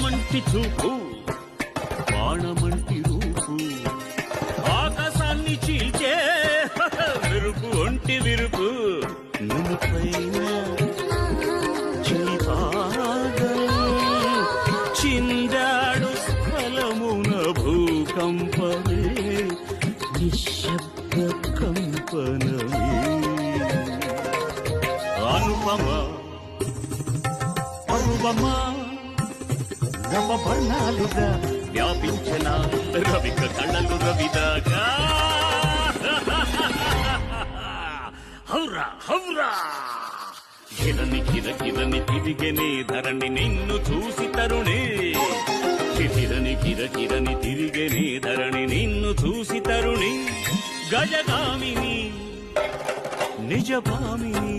బాణమంటి చూపు బాణమంటి రూపు ఆకాశాన్ని చీల్చే విరుపు ఒంటి విరుపు నునుపైన చిందాడు స్థలమున భూకంపమే నిశ్శబ్ద కంపనమే అనుపమ అనుపమా నవవర్ణాలుగా వ్యాపించిన రవిక కళ్ళలు రవిదాకా హౌరా హౌరా కిరణి కిరకిరని తిరిగనే ధరణి నిన్ను చూసి తరుణే కిరణి కిరకిరని తిరిగనే ధరణి నిన్ను చూసి తరుణి గజగామిని నిజభామిని